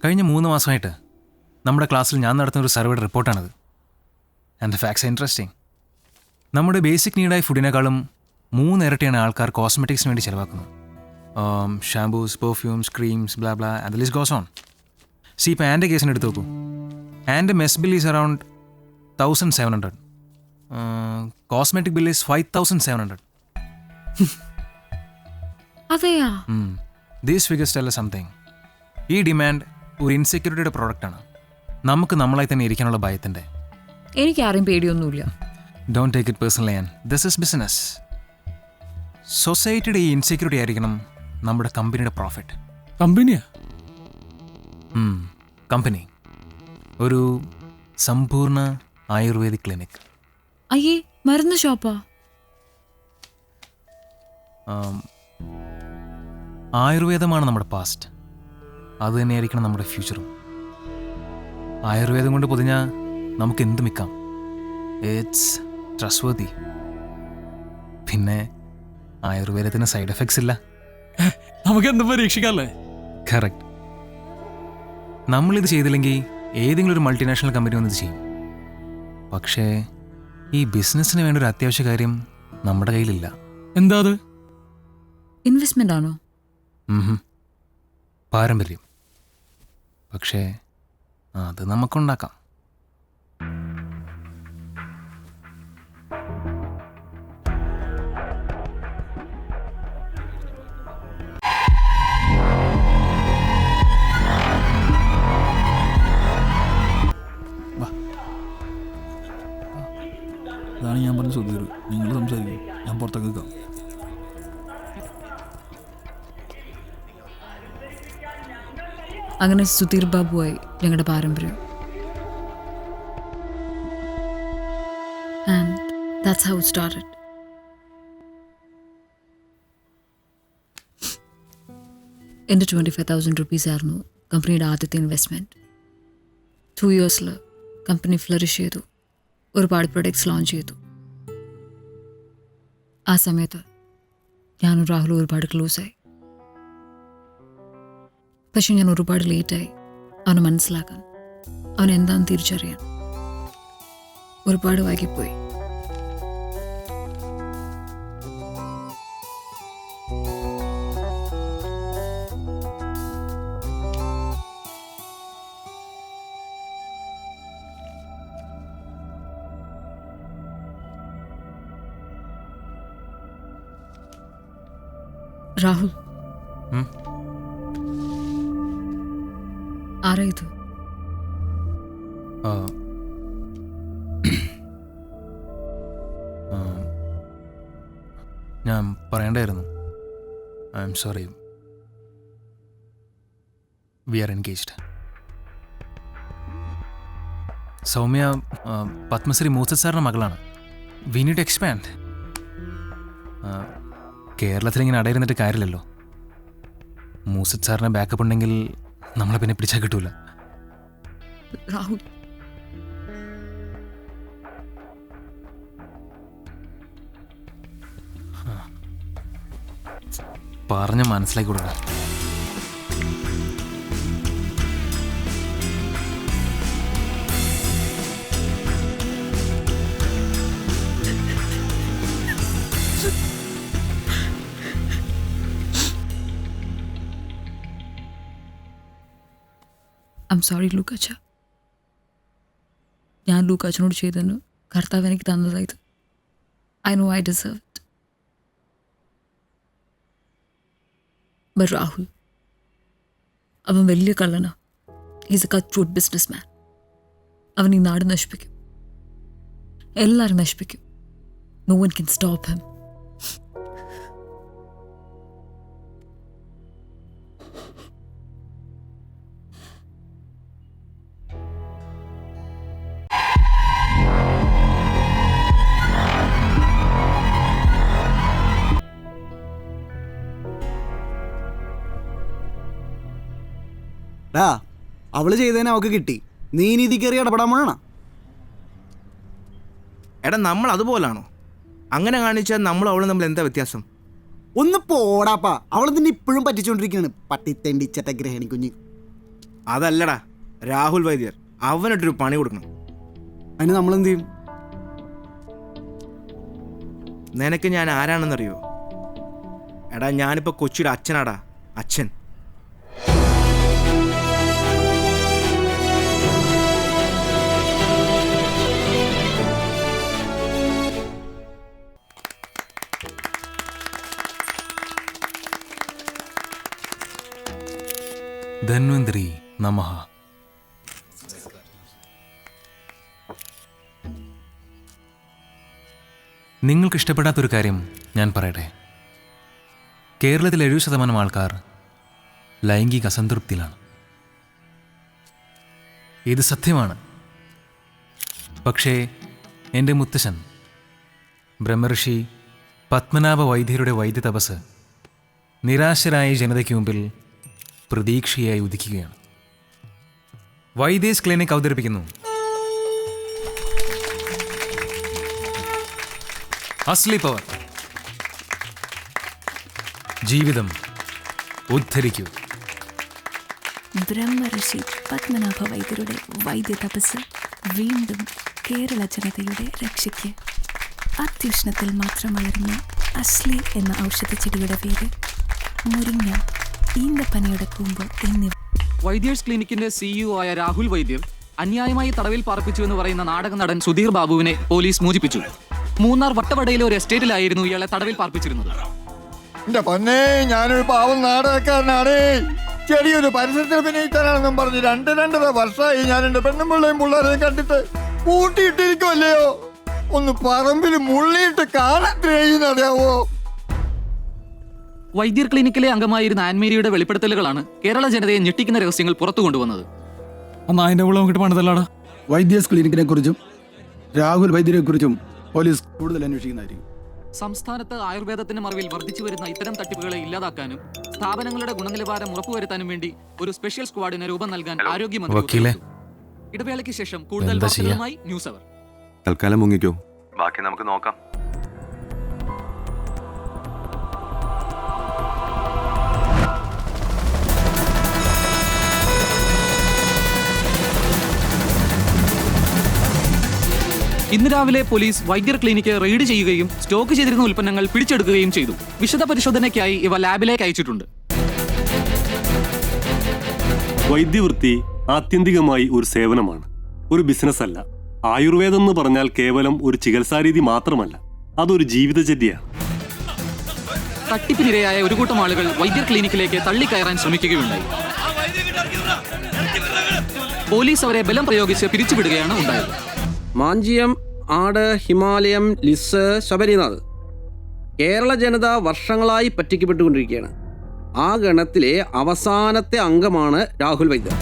കഴിഞ്ഞ 3 മാസമായിട്ട് നമ്മുടെ ക്ലാസ്സിൽ ഞാൻ നടത്തുന്ന ഒരു സർവേയുടെ റിപ്പോർട്ടാണത്. And the facts interesting. നമ്മുടെ ബേസിക് നീഡായ ഫുഡിനേക്കാളും 3 ഇരട്ടിയാണ് ആൾക്കാർ കോസ്മെറ്റിക്സിന് വേണ്ടി ചിലവാക്കുന്നത്. Shampoos, perfumes, creams, blah blah and the list goes on. ഇപ്പോൾ ആൻ്റെ കേസിന് എടുത്ത് നോക്കൂ. ആൻ്റെ mess bill is around 1700. Cosmetic bill is 5700. അതെയാ? These figures tell something. ഈ ഡിമാൻഡ് ഒരു ഇൻസെക്യൂരിറ്റിയുടെ പ്രോഡക്റ്റാണ്. നമുക്ക് നമ്മളായി തന്നെ ഇരിക്കാനുള്ള ഭയത്തിൻ്റെ. എനിക്ക് ആരും പേടിയൊന്നുമില്ല. Don't take it personally and this is business. സൊസൈറ്റിയുടെ ഈ ഇൻസെക്യൂരിറ്റി ആയിരിക്കണം നമ്മുടെ കമ്പനിയുടെ പ്രോഫിറ്റ്. കമ്പനിയാ? കമ്പനി ഒരു സമ്പൂർണ്ണ ആയുർവേദിക് ക്ലിനിക്. അയ്യേ, മരുന്ന് ഷോപ്പാ? ആയുർവേദമാണ് നമ്മുടെ പാസ്റ്റ്, അത് തന്നെയായിരിക്കണം നമ്മുടെ ഫ്യൂച്ചറും. ആയുർവേദം കൊണ്ട് പൊതിഞ്ഞാൽ നമുക്ക് എന്ത് മിക്കാം. It's trustworthy. പിന്നെ ആയുർവേദത്തിന് സൈഡ് എഫക്ട്സ് ഇല്ല. നമുക്ക് എന്ത് പരീക്ഷിക്കാല്ലേ? കറക്റ്റ്. നമ്മളിത് ചെയ്തില്ലെങ്കിൽ ഏതെങ്കിലും ഒരു മൾട്ടിനാഷണൽ കമ്പനി വന്നിത് ചെയ്യും. പക്ഷേ ഈ ബിസിനസ്സിന് വേണ്ട ഒരു അത്യാവശ്യ കാര്യം നമ്മുടെ കയ്യിലില്ല. എന്താ അത്? ഇൻവെസ്റ്റ്മെന്റ് ആണോ? പാരമ്പര്യം. പക്ഷേ അത് നമുക്കുണ്ടാക്കാം. അതാണ് ഞാൻ പറഞ്ഞ സുധീർ. നിങ്ങൾ സംസാരിക്കും, ഞാൻ പുറത്തേക്ക് നിൽക്കാം. അങ്ങനെ സുധീർ ബാബുവായി ഞങ്ങളുടെ പാരമ്പര്യം. And that's how it started. എൻ്റെ 25,000 rupees ആയിരുന്നു കമ്പനിയുടെ ആദ്യത്തെ ഇൻവെസ്റ്റ്മെൻറ്റ്. 2 yearsൽ കമ്പനി ഫ്ലറിഷ് ചെയ്തു. ഒരുപാട് പ്രൊഡക്ട്സ് ലോഞ്ച് ചെയ്തു. ആ സമയത്ത് ഞാനും രാഹുലും ഒരുപാട് ക്ലോസായി. പക്ഷെ ഞാൻ ഒരുപാട് ലേറ്റായി അവനെ മനസ്സിലാക്കാൻ, അവൻ എന്താണെന്ന് തിരിച്ചറിയാൻ. ഒരുപാട് വൈകിപ്പോയി. രാഹുൽ, ആരാ ഇത്? ഞാൻ പറയണ്ടായിരുന്നു. I'm sorry. We are engaged. Soumya Padmashri Moosa സാറിൻ്റെ മകളാണ്. We need expand. കേരളത്തിൽ ഇങ്ങനെ അടയിരുന്നിട്ട് കാര്യമില്ലല്ലോ. മൂസത് സാറിന് ബാക്കപ്പ് ഉണ്ടെങ്കിൽ നമ്മളെ പിന്നെ പിടിച്ചാൽ കിട്ടൂല. രാഹുൽ, പറഞ്ഞ് മനസ്സിലാക്കി കൊടുക്കാം. ഐ എം സോറി ലൂക്കാച്ച. ഞാൻ ലൂക്കാച്ചനോട് ചെയ്തതിന് കർത്താവ് എനിക്ക് തന്നതായത്. I know I deserve it. But Rahul, അവൻ വലിയ കള്ളനാ. Is a cut business man. അവൻ ഈ നാട് നശിപ്പിക്കും. എല്ലാവരും നശിപ്പിക്കും. No one can stop him. അവള് ചെയ്തതിന് അവക്ക് കിട്ടി. നീ നീതി കയറി ഇടപെടാൻ വേണം. എടാ, നമ്മൾ അതുപോലാണോ? അങ്ങനെ കാണിച്ചാൽ നമ്മൾ അവളും തമ്മിൽ എന്താ വ്യത്യാസം? ഒന്ന് പോടാപ്പാ. അവള് തന്നെ ഇപ്പോഴും പറ്റിച്ചോണ്ടിരിക്കുകയാണ്. പട്ടിത്തെണ്ടിച്ചട്ട ഗ്രഹണി കുഞ്ഞ്. അതല്ലടാ, രാഹുൽ വൈദ്യർ. അവനിട്ടൊരു പണി കൊടുക്കണം. അതിന് നമ്മളെന്ത് ചെയ്യും? നിനക്ക് ഞാൻ ആരാണെന്നറിയോ? എടാ, ഞാനിപ്പോൾ കൊച്ചിയുടെ അച്ഛനാടാ, അച്ഛൻ. ധന്വന്തരി നമഃ. നിങ്ങൾക്ക് ഇഷ്ടപ്പെടാത്തൊരു കാര്യം ഞാൻ പറയട്ടെ. കേരളത്തിൽ 70% ആൾക്കാർ ലൈംഗിക അസംതൃപ്തിയിലാണ്. ഇത് സത്യമാണ്. പക്ഷേ എൻ്റെ മുത്തശ്ശൻ ബ്രഹ്മർഷി പത്മനാഭ വൈദ്യരുടെ വൈദ്യതപസ് നിരാശരായ ജനതയ്ക്ക് മുമ്പിൽ പ്രതീക്ഷയായി ഉദിക്കുകയാണ്. വൈദ്യേസ് ക്ലിനിക് അവതരിപ്പിക്കുന്നു അസ്ലി പവർ. ജീവിതം ഉദ്ധരിക്കൂ. ബ്രഹ്മർഷി പത്മനാഭ വൈദ്യരുടെ വൈദ്യ തപസ് വീണ്ടും കേരള ജനതയുടെ രക്ഷയ്ക്ക്. അത്യുഷ്ണത്തിൽ മാത്രം വളരുന്ന അസ്ലി എന്ന ഔഷധച്ചെടിയുടെ വേര്, മുരിങ്ങ, ഈന്തപ്പനയുടെ കൂമ്പ് എന്നിവ. വൈദ്യേഴ്സ് ക്ലിനിക്കിന്റെ CEO ആയ രാഹുൽ വൈദ്യർ അന്യായമായി തടവിൽ പാർപ്പിച്ചു എന്ന് പറയുന്ന നാടക നടൻ സുധീർ ബാബുവിനെ പോലീസ് മോചിപ്പിച്ചു. മൂന്നാർ വട്ടവടയിലെ ഒരു എസ്റ്റേറ്റിലായിരുന്നു ഇയാളെ തടവിൽ പാർപ്പിച്ചിരുന്നത്. എന്റെ പൊന്നേ, ഞാനൊരു പാവം നാടകക്കാരനാണ്. ചെറിയൊരു പരിസരത്തിൽ അഭിനയിക്കാനാണെന്നും പറഞ്ഞ് 2-2.5 വർഷമായി ഞാൻ എന്റെ പെണ്ണും പിള്ളേയും പിള്ളേരെയും കണ്ടിട്ട് കൂട്ടിയിട്ടിരിക്കുമല്ലയോ. ഒന്ന് പറമ്പിൽ മുള്ളിയിട്ട് കാണാത്രേന്നറിയാവോ. വൈദ്യർ ക്ലിനിക്കിലെ അംഗമായിരുന്ന ആൻമേരിയുടെ വെളിപ്പെടുത്തലുകളാണ് കേരള ജനതയെ ഞെട്ടിക്കുന്ന രഹസ്യങ്ങൾ പുറത്തു കൊണ്ടുവന്നത്. അതിന്റെ വിളവ് കിട്ടി പണിതല്ലാടാ. വൈദ്യേഴ്സ് ക്ലിനിക്കിനെ കുറിച്ചും രാഹുൽ വൈദ്യരെ കുറിച്ചും പോലീസ് കൂടുതൽ അന്വേഷിക്കുന്നതായിരിക്കും. സംസ്ഥാനത്ത് ആയുർവേദത്തിന്റെ മറവിൽ വർദ്ധിച്ചു വരുന്ന ഇത്തരം തട്ടിപ്പുകളെ ഇല്ലാതാക്കാനും സ്ഥാപനങ്ങളുടെ ഗുണനിലവാരം ഉറപ്പുവരുത്താനും വേണ്ടി ഒരു സ്പെഷ്യൽ സ്ക്വാഡിന് രൂപം നൽകാൻ ആരോഗ്യമന്ത്രി വക്കീലേ, ഉത്തരവിട്ടു. ഇടവേളയ്ക്ക് ശേഷം കൂടുതൽ എന്താ വാർത്തകളുമായി ന്യൂസ് അവർ. തൽക്കാലം മുങ്ങിക്കോ, ബാക്കി നമുക്ക് നോക്കാം. ഇന്ന് രാവിലെ പോലീസ് വൈദ്യർ ക്ലിനിക്ക് റെയ്ഡ് ചെയ്യുകയും സ്റ്റോക്ക് ചെയ്തിരുന്ന ഉൽപ്പന്നങ്ങൾ പിടിച്ചെടുക്കുകയും ചെയ്തു. വിശദ പരിശോധനയ്ക്കായി ഇവ ലാബിലേക്ക് അയച്ചിട്ടുണ്ട്. വൈദ്യവൃത്തി ആത്യന്തികമായി ഒരു സേവനമാണ്, ഒരു ബിസിനസ് അല്ല. ആയുർവേദം എന്ന് പറഞ്ഞാൽ കേവലം ഒരു ചികിത്സാരീതി മാത്രമല്ല, അതൊരു ജീവിതചര്യയാണ്. തട്ടിപ്പിനിരയായ ഒരു കൂട്ടം ആളുകൾ വൈദ്യർ ക്ലിനിക്കിലേക്ക് തള്ളിക്കയറാൻ ശ്രമിക്കുകയുണ്ടായി. പോലീസ് അവരെ ബലം പ്രയോഗിച്ച് പിരിച്ചുവിടുകയാണ് ഉണ്ടായത്. മാഞ്ചിയം, ആട്, ഹിമാലയം, ലിസ്, ശബരിനാഥ്. കേരള ജനത വർഷങ്ങളായി പറ്റിക്കപ്പെട്ടുകൊണ്ടിരിക്കുകയാണ്. ആ ഗണത്തിലെ അവസാനത്തെ അംഗമാണ് രാഹുൽ വൈദ്യർ.